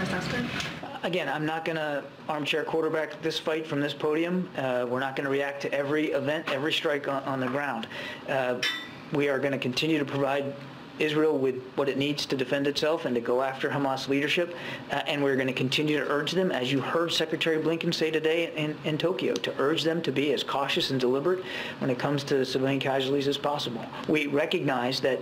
assessment? Again, I'm not going to armchair quarterback this fight from this podium. We're not going to react to every event, every strike on the ground. We are going to continue to provide Israel with what it needs to defend itself and to go after Hamas leadership. And we're going to continue to urge them, as you heard Secretary Blinken say today in Tokyo, to urge them to be as cautious and deliberate when it comes to civilian casualties as possible. We recognize that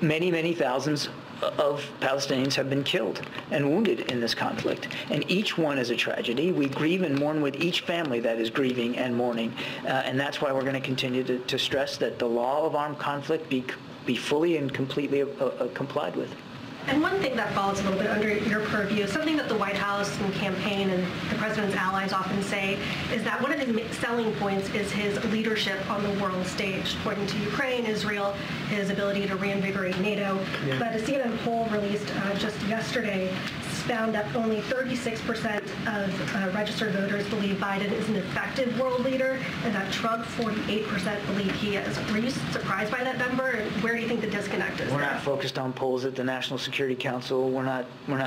many, many thousands of Palestinians have been killed and wounded in this conflict, and each one is a tragedy. We grieve and mourn with each family that is grieving and mourning, and that's why we're going to continue to stress that the law of armed conflict be fully and completely complied with. And one thing that falls a little bit under your purview, something that the White House and campaign and the president's allies often say, is that one of his selling points is his leadership on the world stage, pointing to Ukraine, Israel, his ability to reinvigorate NATO. Yeah. But a CNN poll released just yesterday found that only 36% of registered voters believe Biden is an effective world leader, and that Trump, 48% believe he is. Were you surprised by that number, and where do you think the disconnect is? We're not focused on polls at the National Security Council.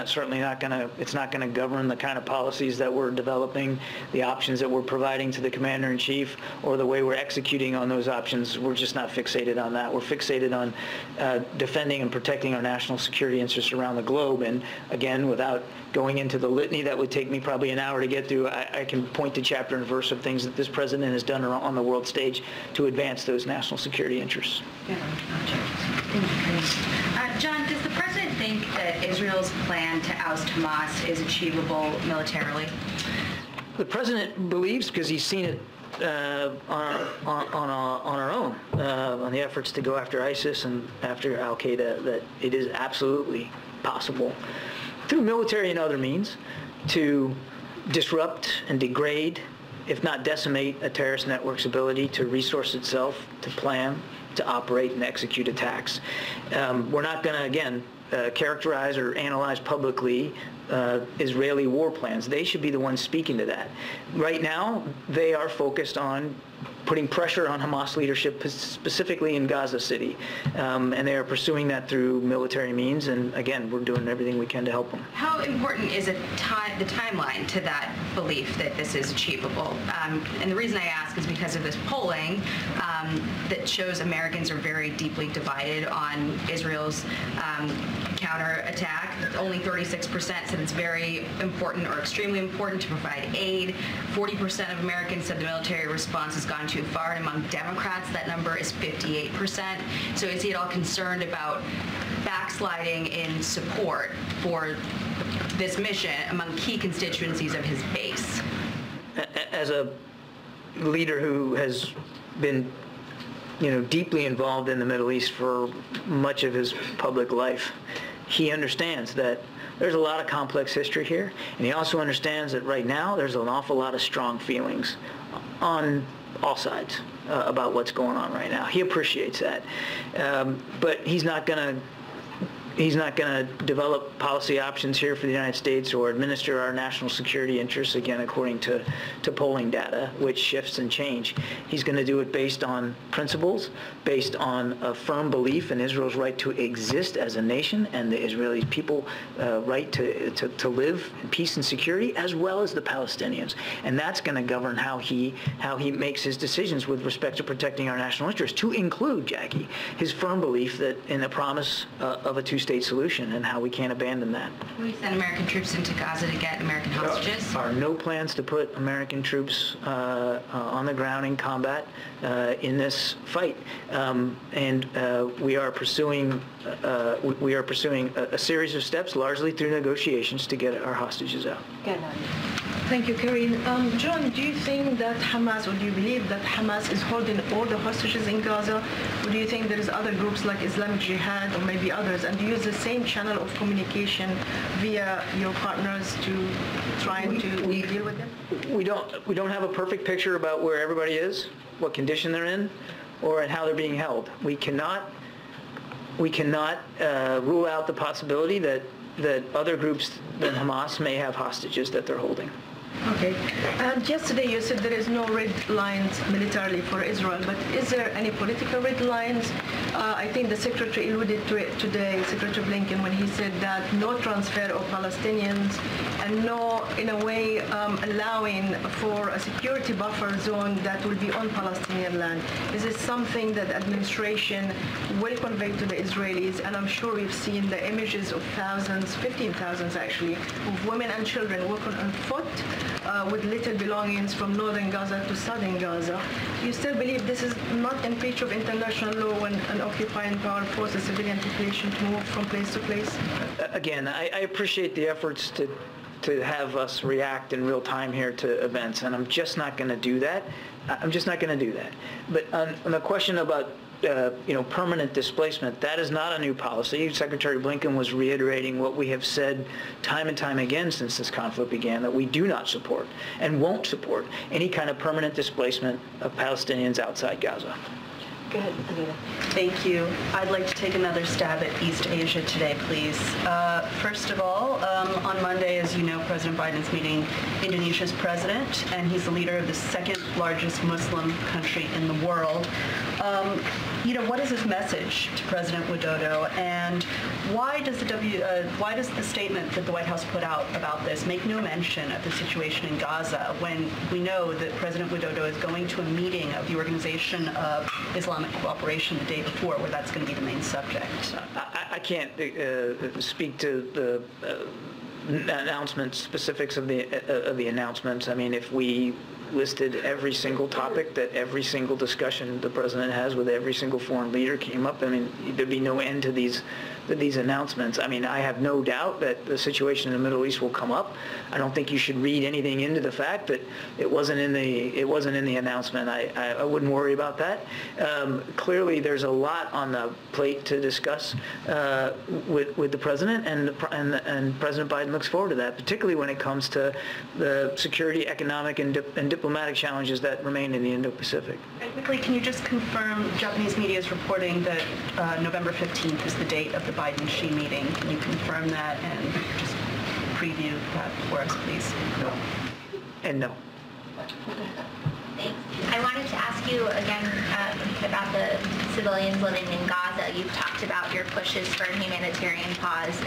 Certainly not going to, it's not going to govern the kind of policies that we're developing, the options that we're providing to the Commander-in-Chief, or the way we're executing on those options. We're just not fixated on that. We're fixated on defending and protecting our national security interests around the globe, and again, without going into the litany that would take me probably an hour to get through, I can point to chapter and verse of things that this president has done on the world stage to advance those national security interests. John, does the president think that Israel's plan to oust Hamas is achievable militarily? The president believes, because he's seen it on our own, on the efforts to go after ISIS and after al-Qaeda, that it is absolutely possible, through military and other means, to disrupt and degrade, if not decimate, a terrorist network's ability to resource itself, to plan, to operate and execute attacks. We're not going to, again, characterize or analyze publicly Israeli war plans. They should be the ones speaking to that. Right now, they are focused on putting pressure on Hamas leadership, specifically in Gaza City. And they are pursuing that through military means. And again, we're doing everything we can to help them. How important is the timeline to that belief that this is achievable? And the reason I ask is because of this polling that shows Americans are very deeply divided on Israel's counterattack. Only 36% said it's very important or extremely important to provide aid. 40% of Americans said the military response has gone too far, and among Democrats, that number is 58%. So is he at all concerned about backsliding in support for this mission among key constituencies of his base? As a leader who has been deeply involved in the Middle East for much of his public life, he understands that there's a lot of complex history here, and he also understands that right now there's an awful lot of strong feelings on all sides about what's going on right now. He appreciates that, but he's not going to develop policy options here for the United States or administer our national security interests, again, according to polling data, which shifts and change. He's going to do it based on principles, based on a firm belief in Israel's right to exist as a nation and the Israeli people right to live in peace and security, as well as the Palestinians. And that's going to govern how he makes his decisions with respect to protecting our national interests, to include, Jackie, his firm belief that in the promise of a two-state solution and how we can't abandon that. Will we send American troops into Gaza to get American hostages? There are no plans to put American troops on the ground in combat in this fight, and we are pursuing a series of steps, largely through negotiations, to get our hostages out. Thank you, Karine. John, do you think that Hamas, or do you believe that Hamas is holding all the hostages in Gaza, or do you think there is other groups like Islamic Jihad or maybe others, and do you use the same channel of communication via your partners to trying to deal with them? We don't have a perfect picture about where everybody is, what condition they're in, or how they're being held. We cannot rule out the possibility that other groups than Hamas may have hostages that they're holding. Okay. And yesterday you said there is no red lines militarily for Israel, but is there any political red lines? I think the Secretary alluded to it today, Secretary Blinken, when he said that no transfer of Palestinians and no, in a way, allowing for a security buffer zone that will be on Palestinian land. Is this something that administration will convey to the Israelis? And I'm sure we've seen the images of thousands, 15,000 actually, of women and children walking on foot with little belongings from northern Gaza to southern Gaza. You still believe this is not in breach of international law when an occupying power forces civilian population to move from place to place? Again, I appreciate the efforts to have us react in real time here to events, and I'm just not going to do that. I'm just not going to do that. But on the question about permanent displacement, that is not a new policy. Secretary Blinken was reiterating what we have said time and time again since this conflict began, that we do not support and won't support any kind of permanent displacement of Palestinians outside Gaza. Go ahead, Anita. Thank you. I'd like to take another stab at East Asia today, please. First of all, on Monday, as you know, President Biden's meeting Indonesia's president, and he's the leader of the second largest Muslim country in the world. What is his message to President Widodo, and why does the statement that the White House put out about this make no mention of the situation in Gaza when we know that President Widodo is going to a meeting of the Organization of Islamic Cooperation the day before, where that's going to be the main subject? I can't speak to the announcements, specifics of the announcements. I mean, if we listed every single topic that every single discussion the president has with every single foreign leader came up, I mean, there'd be no end to these announcements. I mean, I have no doubt that the situation in the Middle East will come up. I don't think you should read anything into the fact that it wasn't in the announcement. I wouldn't worry about that. Clearly, there's a lot on the plate to discuss with the president, and President Biden looks forward to that, particularly when it comes to the security, economic, and diplomatic challenges that remain in the Indo-Pacific. And quickly, can you just confirm, Japanese media is reporting that November 15th is the date of the Biden-Xi meeting. Can you confirm that and just preview that for us, please? No. And no. Thanks. I wanted to ask you again about the civilians living in Gaza. You've talked about your pushes for a humanitarian pause